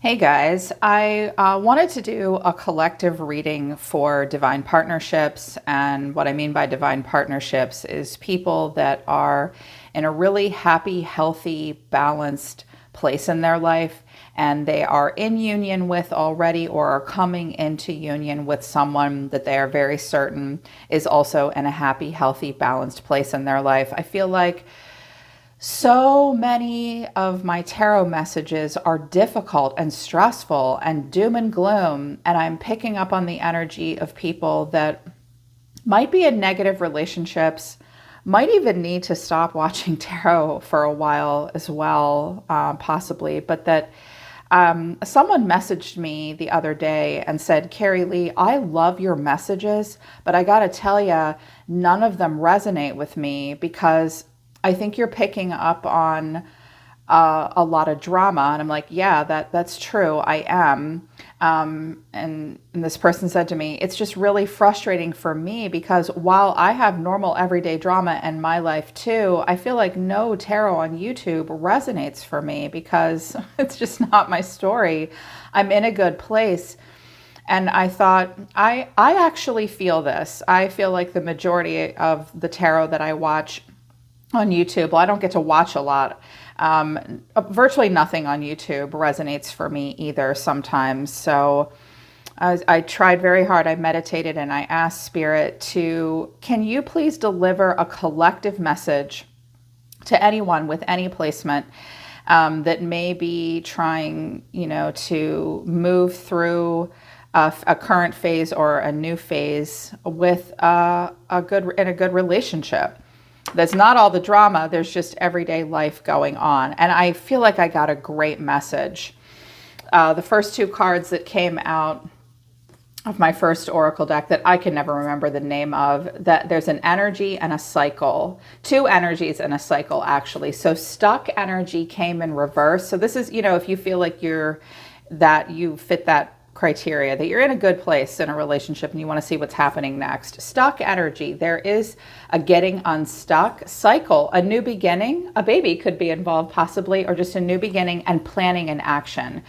Hey guys, I wanted to do a collective reading for divine partnerships. And what I mean by divine partnerships is people that are in a really happy, healthy, balanced place in their life. And they are in union with already or are coming into union with someone that they are very certain is also in a happy, healthy, balanced place in their life. I feel like so many of my tarot messages are difficult and stressful and doom and gloom, and I'm picking up on the energy of people that might be in negative relationships, might even need to stop watching tarot for a while as well, possibly, but that someone messaged me the other day and said, Carrie Lee, I love your messages, but I got to tell you, none of them resonate with me because I think you're picking up on a lot of drama. And I'm like, yeah, that's true. I am. And this person said to me, it's just really frustrating for me because while I have normal everyday drama in my life too, I feel like no tarot on YouTube resonates for me because it's just not my story. I'm in a good place. And I thought, I actually feel this. I feel like the majority of the tarot that I watch on YouTube, well, I don't get to watch a lot. Virtually nothing on YouTube resonates for me either sometimes. So I tried very hard. I meditated and I asked Spirit can you please deliver a collective message to anyone with any placement that may be trying, to move through a current phase or a new phase with a good relationship. There's not all the drama, there's just everyday life going on. And I feel like I got a great message. The first two cards that came out of my first oracle deck that I can never remember the name of, that there's an energy and a cycle. Two energies and a cycle, actually. So stuck energy came in reverse. So this is, if you feel like you fit that criteria, that you're in a good place in a relationship and you want to see what's happening next. Stuck energy, there is a getting unstuck. Cycle, a new beginning, a baby could be involved possibly, or just a new beginning and planning and action.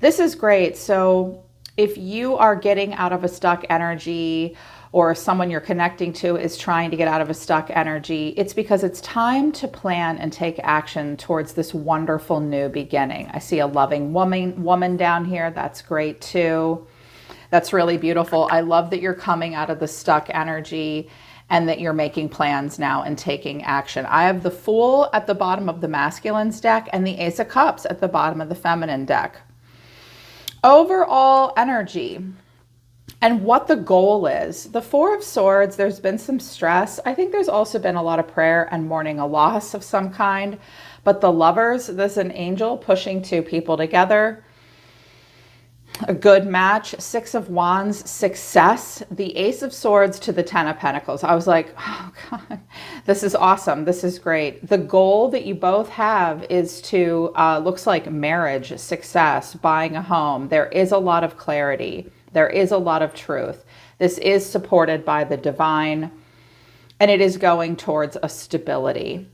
This is great. So if you are getting out of a stuck energy, or someone you're connecting to is trying to get out of a stuck energy, it's because it's time to plan and take action towards this wonderful new beginning. I see a loving woman down here. That's great too. That's really beautiful. I love that you're coming out of the stuck energy and that you're making plans now and taking action. I have the Fool at the bottom of the masculine's deck and the Ace of Cups at the bottom of the feminine deck. Overall energy. And what the goal is. The Four of Swords, there's been some stress. I think there's also been a lot of prayer and mourning a loss of some kind. But the Lovers, there's an angel pushing two people together. A good match. Six of Wands, success. The Ace of Swords to the Ten of Pentacles. I was like, oh God, this is awesome. This is great. The goal that you both have is to, looks like marriage, success, buying a home. There is a lot of clarity. There is a lot of truth. This is supported by the divine, and it is going towards a stability.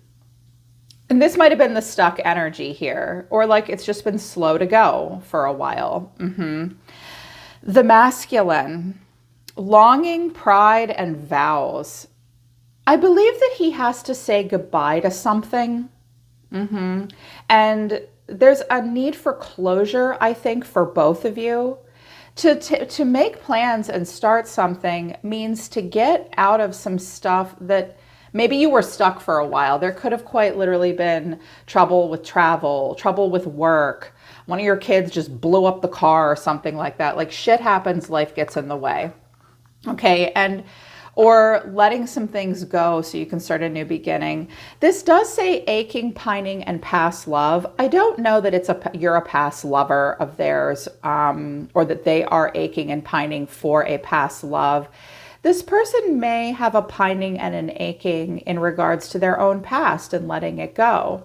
And this might have been the stuck energy here, or like it's just been slow to go for a while. The masculine, longing, pride, and vows. I believe that he has to say goodbye to something. And there's a need for closure, I think, for both of you. To make plans and start something means to get out of some stuff that maybe you were stuck for a while. There could have quite literally been trouble with travel, trouble with work. One of your kids just blew up the car or something like that. Like shit happens, life gets in the way. Okay, or letting some things go so you can start a new beginning. This does say aching, pining, and past love. I don't know that you're a past lover of theirs, or that they are aching and pining for a past love. This person may have a pining and an aching in regards to their own past and letting it go.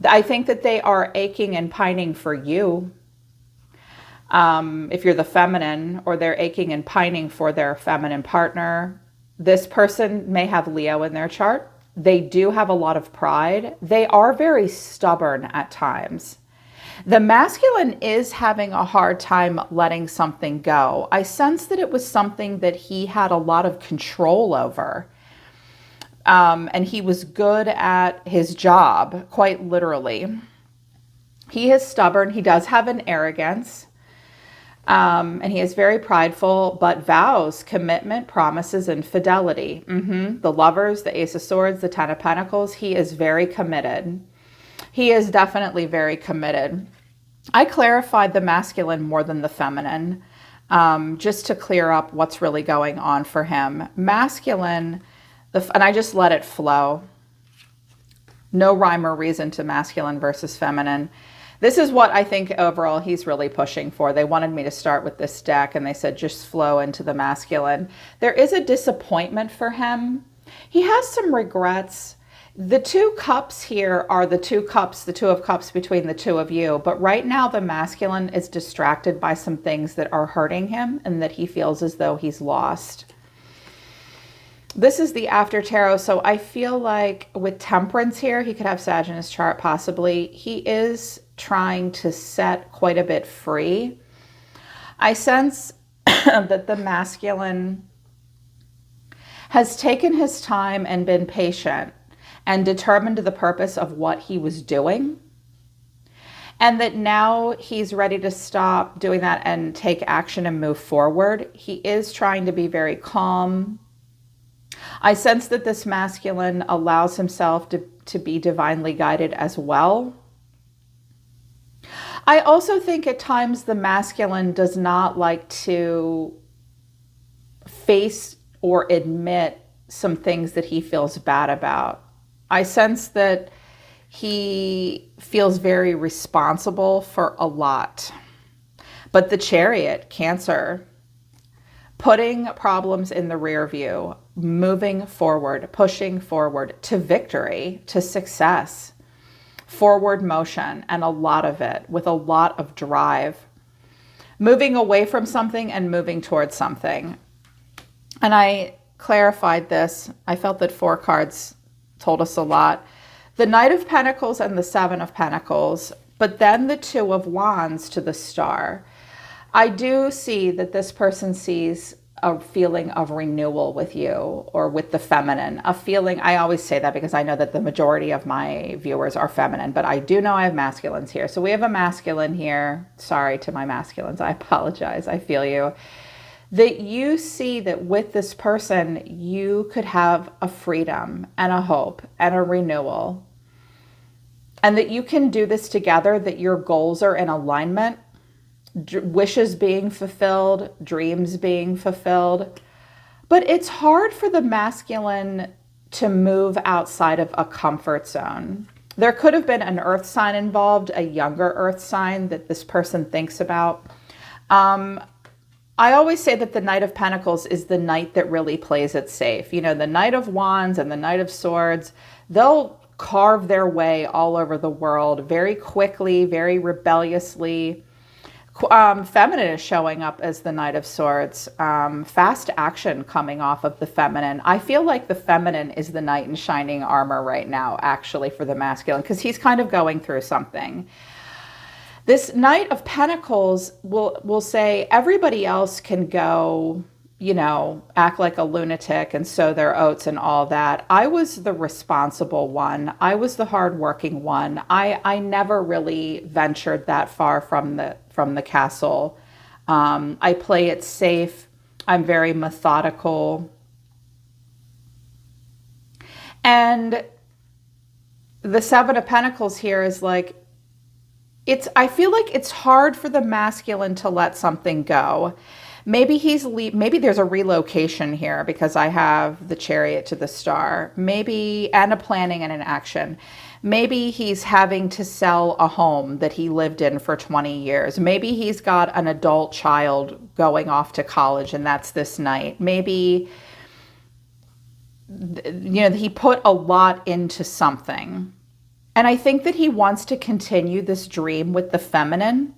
I think that they are aching and pining for you. If you're the feminine, or they're aching and pining for their feminine partner. This person may have Leo in their chart. They do have a lot of pride. They are very stubborn at times. The masculine is having a hard time letting something go. I sense that it was something that he had a lot of control over. And he was good at his job, quite literally. He is stubborn. He does have an arrogance. And he is very prideful, but vows, commitment, promises, and fidelity. The Lovers, the Ace of Swords, the Ten of Pentacles. He is very committed. He is definitely very committed. I clarified the masculine more than the feminine, just to clear up what's really going on for him. Masculine, and I just let it flow. No rhyme or reason to masculine versus feminine. This is what I think overall he's really pushing for. They wanted me to start with this deck and they said just flow into the masculine. There is a disappointment for him. He has some regrets. The two cups here are the two of cups between the two of you. But right now the masculine is distracted by some things that are hurting him and that he feels as though he's lost. This is the after tarot. So I feel like with Temperance here, he could have Sag in his chart possibly. He is trying to set quite a bit free. I sense that the masculine has taken his time and been patient and determined the purpose of what he was doing. And that now he's ready to stop doing that and take action and move forward. He is trying to be very calm. I sense that this masculine allows himself to be divinely guided as well. I also think at times the masculine does not like to face or admit some things that he feels bad about. I sense that he feels very responsible for a lot. But the Chariot, Cancer, putting problems in the rear view, moving forward, pushing forward to victory, to success, forward motion, and a lot of it with a lot of drive, moving away from something and moving towards something. And I clarified this. I felt that 4 cards told us a lot. The Knight of Pentacles and the 7 of Pentacles, but then the 2 of Wands to the Star. I do see that this person sees a feeling of renewal with you or with the feminine, a feeling. I always say that because I know that the majority of my viewers are feminine, but I do know I have masculines here. So we have a masculine here. Sorry to my masculines. I apologize. I feel you. That you see that with this person, you could have a freedom and a hope and a renewal. And that you can do this together, that your goals are in alignment, wishes being fulfilled, dreams being fulfilled. But it's hard for the masculine to move outside of a comfort zone. There could have been an earth sign involved, a younger earth sign that this person thinks about. I always say that the Knight of Pentacles is the knight that really plays it safe. You know, the Knight of Wands and the Knight of Swords, they'll carve their way all over the world very quickly, very rebelliously. Feminine is showing up as the Knight of Swords. Fast action coming off of the feminine. I feel like the feminine is the knight in shining armor right now, actually, for the masculine, because he's kind of going through something. This Knight of Pentacles will say everybody else can go, you know, act like a lunatic and sow their oats and all that. I was the responsible one. I was the hardworking one. I never really ventured that far from the castle. I play it safe. I'm very methodical. And the 7 of Pentacles here is like, I feel like it's hard for the masculine to let something go. Maybe maybe there's a relocation here because I have the Chariot to the Star. Maybe, and a planning and an action. Maybe he's having to sell a home that he lived in for 20 years. Maybe he's got an adult child going off to college and that's this night. Maybe, you know, he put a lot into something. And I think that he wants to continue this dream with the feminine.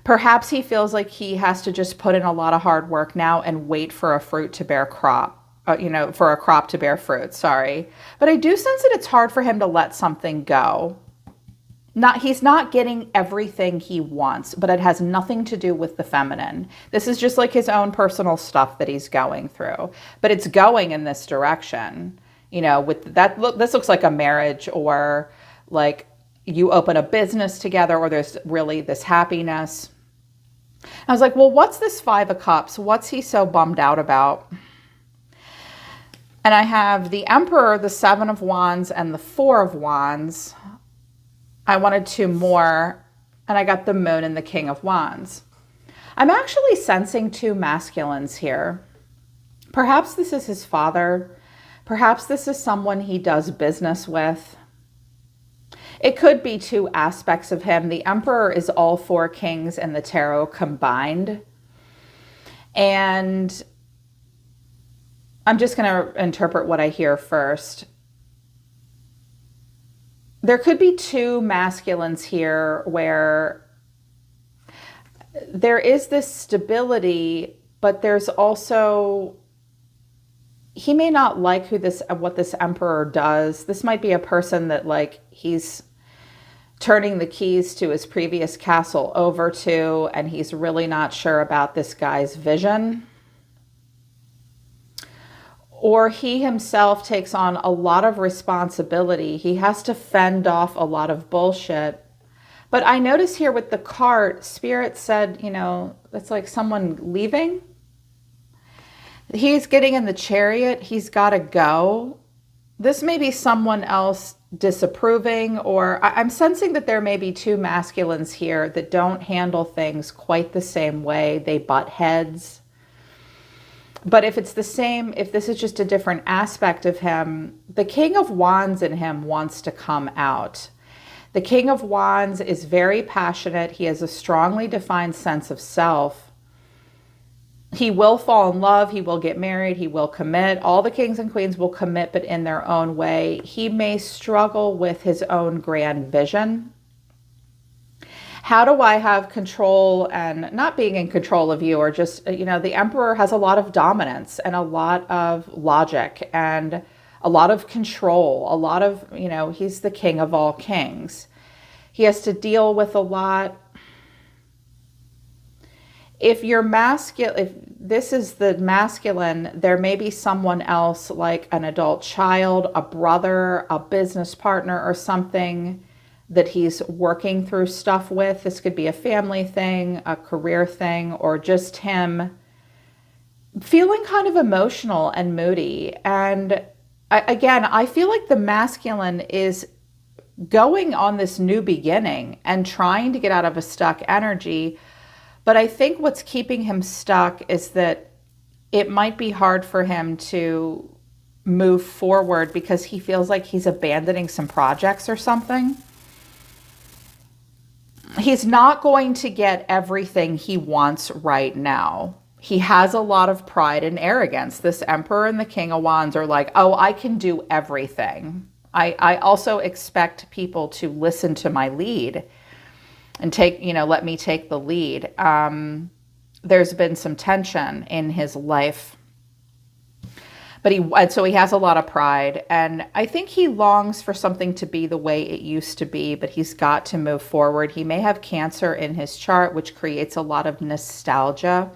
Perhaps he feels like he has to just put in a lot of hard work now and wait for a fruit to bear crop. For a crop to bear fruit, sorry. But I do sense that it's hard for him to let something go. He's not getting everything he wants, but it has nothing to do with the feminine. This is just like his own personal stuff that he's going through, but it's going in this direction. With that, this looks like a marriage, or like you open a business together, or there's really this happiness. I was like, well, what's this 5 of Cups? What's he so bummed out about? And I have the Emperor, the 7 of Wands, and the 4 of Wands. I wanted 2 more, and I got the Moon and the King of Wands. I'm actually sensing 2 masculines here. Perhaps this is his father. Perhaps this is someone he does business with. It could be 2 aspects of him. The Emperor is all 4 kings in the tarot combined. And I'm just going to interpret what I hear first. There could be 2 masculines here where there is this stability, but there's also, he may not like what this Emperor does. This might be a person that like he's turning the keys to his previous castle over to, and he's really not sure about this guy's vision. Or he himself takes on a lot of responsibility. He has to fend off a lot of bullshit. But I notice here with the cart, Spirit said, it's like someone leaving. He's getting in the chariot. He's got to go. This may be someone else disapproving, or I'm sensing that there may be 2 masculines here that don't handle things quite the same way. They butt heads. But if it's the same, if this is just a different aspect of him, the King of Wands in him wants to come out. The King of Wands is very passionate. He has a strongly defined sense of self. He will fall in love. He will get married. He will commit. All the kings and queens will commit, but in their own way. He may struggle with his own grand vision. How do I have control and not being in control of you, or just, the Emperor has a lot of dominance and a lot of logic and a lot of control, a lot of, he's the king of all kings. He has to deal with a lot. If you're masculine, if this is the masculine, there may be someone else like an adult child, a brother, a business partner, or something that he's working through stuff with. This could be a family thing, a career thing, or just him feeling kind of emotional and moody. And I feel like the masculine is going on this new beginning and trying to get out of a stuck energy. But I think what's keeping him stuck is that it might be hard for him to move forward because he feels like he's abandoning some projects or something. He's not going to get everything he wants right now. He has a lot of pride and arrogance. This Emperor and the King of Wands are like, oh, I can do everything. I also expect people to listen to my lead and let me take the lead. There's been some tension in his life. So he has a lot of pride, and I think he longs for something to be the way it used to be, but he's got to move forward. He may have Cancer in his chart, which creates a lot of nostalgia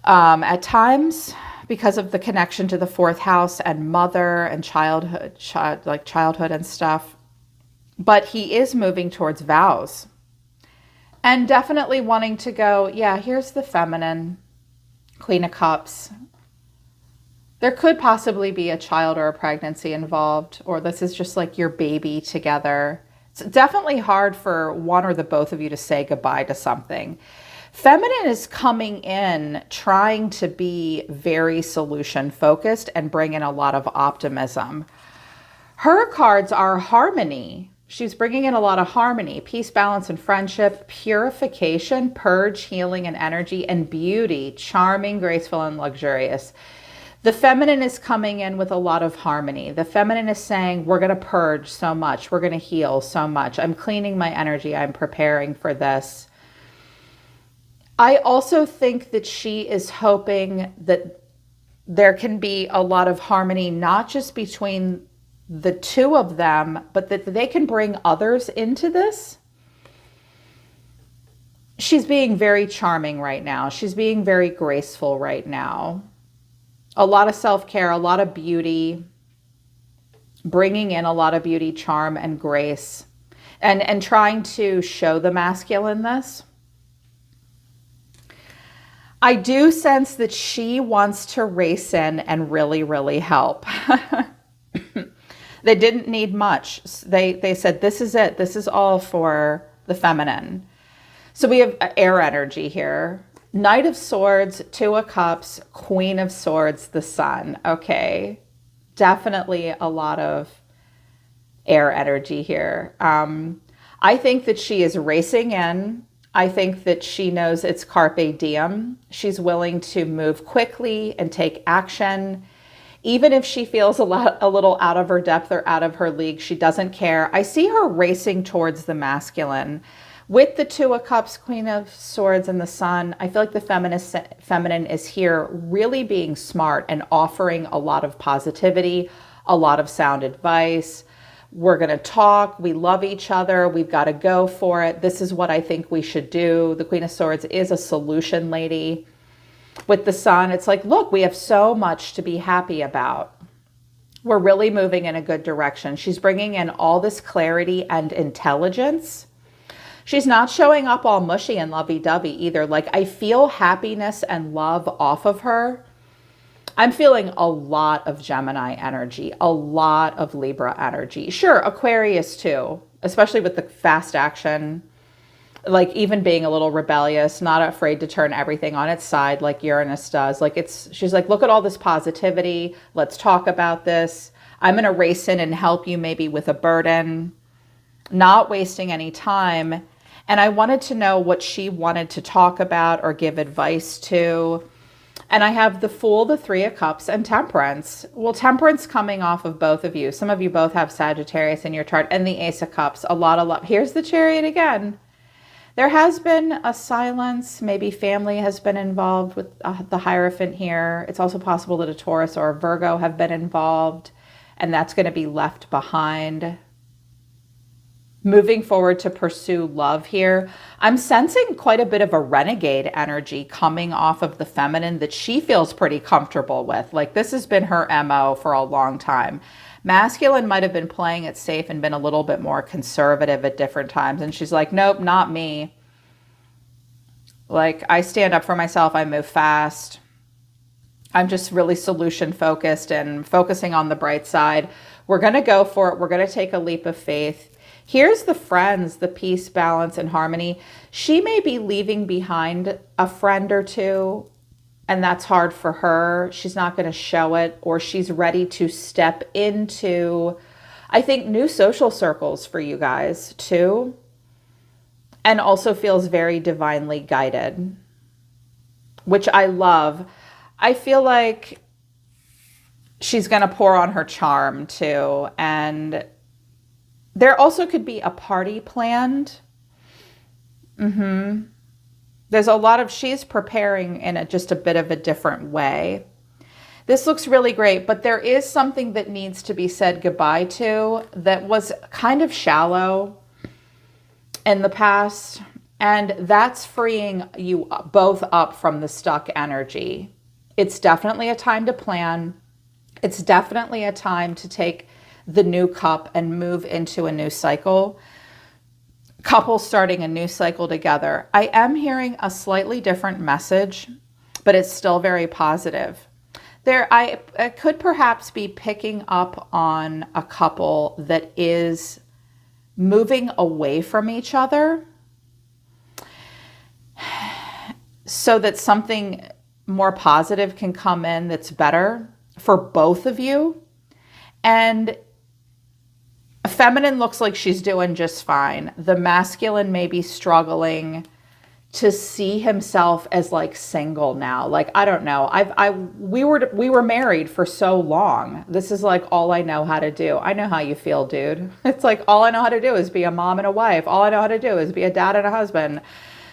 at times because of the connection to the 4th house and mother and childhood and stuff. But he is moving towards vows and definitely wanting to go, yeah, here's the feminine, Queen of Cups. There could possibly be a child or a pregnancy involved, or this is just like your baby together. It's definitely hard for one or the both of you to say goodbye to something. Feminine is coming in trying to be very solution focused and bring in a lot of optimism. Her cards are harmony. She's bringing in a lot of harmony, peace, balance, and friendship, purification, purge, healing, and energy, and beauty, charming, graceful, and luxurious. The feminine is coming in with a lot of harmony. The feminine is saying, we're going to purge so much. We're going to heal so much. I'm cleaning my energy. I'm preparing for this. I also think that she is hoping that there can be a lot of harmony, not just between the two of them, but that they can bring others into this. She's being very charming right now. She's being very graceful right now. A lot of self-care, a lot of beauty, bringing in a lot of beauty, charm, and grace, and trying to show the masculine this. I do sense that she wants to race in and really, really help. They didn't need much. They said, this is it. This is all for the feminine. So we have air energy here. Knight of Swords, Two of Cups, Queen of Swords, the Sun. Okay. Definitely a lot of air energy here. I think that she is racing in. I think that she knows it's carpe diem. She's willing to move quickly and take action. Even if she feels a little out of her depth or out of her league, she doesn't care. I see her racing towards the masculine. With the Two of Cups, Queen of Swords, and the Sun, I feel like the feminine is here really being smart and offering a lot of positivity, a lot of sound advice. We're going to talk. We love each other. We've got to go for it. This is what I think we should do. The Queen of Swords is a solution lady. With the Sun, it's like, look, we have so much to be happy about. We're really moving in a good direction. She's bringing in all this clarity and intelligence. She's not showing up all mushy and lovey-dovey either. Like, I feel happiness and love off of her. I'm feeling a lot of Gemini energy, a lot of Libra energy. Sure, Aquarius too, especially with the fast action, like even being a little rebellious, not afraid to turn everything on its side like Uranus does. Like she's like, look at all this positivity. Let's talk about this. I'm going to race in and help you maybe with a burden, not wasting any time. And I wanted to know what she wanted to talk about or give advice to. And I have the Fool, the Three of Cups, and Temperance. Well, Temperance coming off of both of you. Some of you both have Sagittarius in your chart, and the Ace of Cups. A lot of love. Here's the Chariot again. There has been a silence. Maybe family has been involved with the Hierophant here. It's also possible that a Taurus or a Virgo have been involved, and that's going to be left behind. Moving forward to pursue love here. I'm sensing quite a bit of a renegade energy coming off of the feminine that she feels pretty comfortable with. Like, this has been her MO for a long time. Masculine might have been playing it safe and been a little bit more conservative at different times. And she's like, nope, not me. Like, I stand up for myself. I move fast. I'm just really solution focused and focusing on the bright side. We're going to go for it. We're going to take a leap of faith. Here's the friends, the peace, balance, and harmony. She may be leaving behind a friend or two, and that's hard for her. She's not going to show it, or she's ready to step into, I think, new social circles for you guys too, and also feels very divinely guided, which I love. I feel like she's going to pour on her charm too, and there also could be a party planned. There's a lot of, she's preparing in just a bit of a different way. This looks really great, but there is something that needs to be said goodbye to that was kind of shallow in the past. And that's freeing you both up from the stuck energy. It's definitely a time to plan. It's definitely a time to take the new cup and move into a new cycle. Couples starting a new cycle together. I am hearing a slightly different message, but it's still very positive. I could perhaps be picking up on a couple that is moving away from each other so that something more positive can come in that's better for both of you. And feminine looks like she's doing just fine. The masculine may be struggling to see himself as like single now. Like, I don't know. We were married for so long. This is like all I know how to do. I know how you feel, dude. It's like all I know how to do is be a mom and a wife. All I know how to do is be a dad and a husband.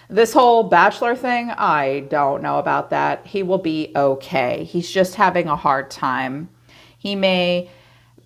This whole bachelor thing, I don't know about that. He will be okay. He's just having a hard time. He may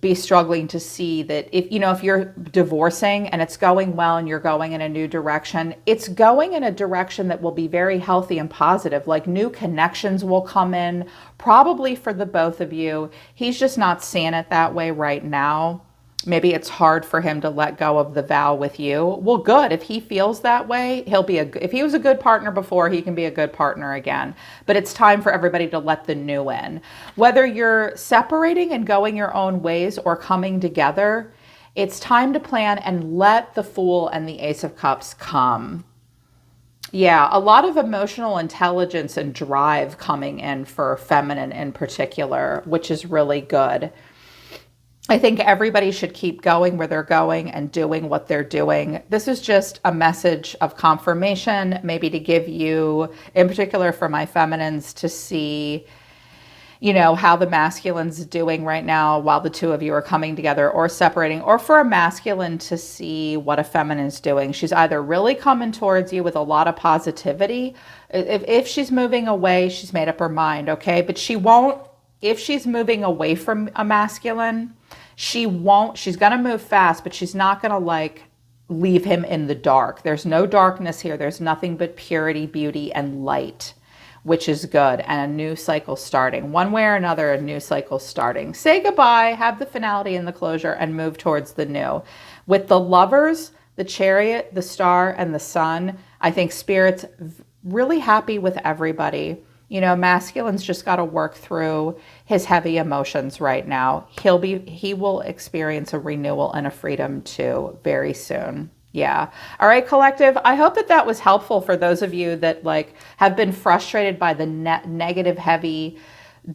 be struggling to see that if you're divorcing and it's going well and you're going in a new direction, it's going in a direction that will be very healthy and positive. Like new connections will come in, probably for the both of you. He's just not seeing it that way right now. Maybe it's hard for him to let go of the vow with you. Well, good. If he feels that way, if he was a good partner before, he can be a good partner again. But it's time for everybody to let the new in. Whether you're separating and going your own ways or coming together, it's time to plan and let the Fool and the Ace of Cups come. Yeah, a lot of emotional intelligence and drive coming in for feminine in particular, which is really good. I think everybody should keep going where they're going and doing what they're doing. This is just a message of confirmation, maybe to give you, in particular for my feminines, to see, how the masculine's doing right now while the two of you are coming together or separating, or for a masculine to see what a feminine's doing. She's either really coming towards you with a lot of positivity. If she's moving away, she's made up her mind, okay? But she won't, if she's moving away from a masculine, she's going to move fast, but she's not going to leave him in the dark. There's no darkness here. There's nothing but purity, beauty, and light, which is good. And a new cycle starting. One way or another, a new cycle starting. Say goodbye, have the finality and the closure, and move towards the new. With the Lovers, the Chariot, the Star, and the Sun, I think Spirit's really happy with everybody. Masculine's just got to work through his heavy emotions right now. He will experience a renewal and a freedom too very soon. Yeah. All right, collective. I hope that was helpful for those of you that have been frustrated by the negative, heavy,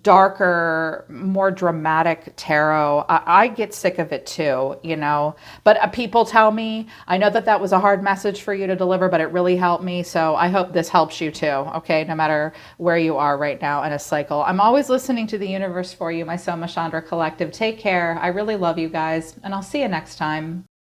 darker, more dramatic tarot. I get sick of it too, but people tell me, I know that was a hard message for you to deliver, but it really helped me. So I hope this helps you too. Okay. No matter where you are right now in a cycle, I'm always listening to the universe for you, my Soma Chandra collective. Take care. I really love you guys, and I'll see you next time.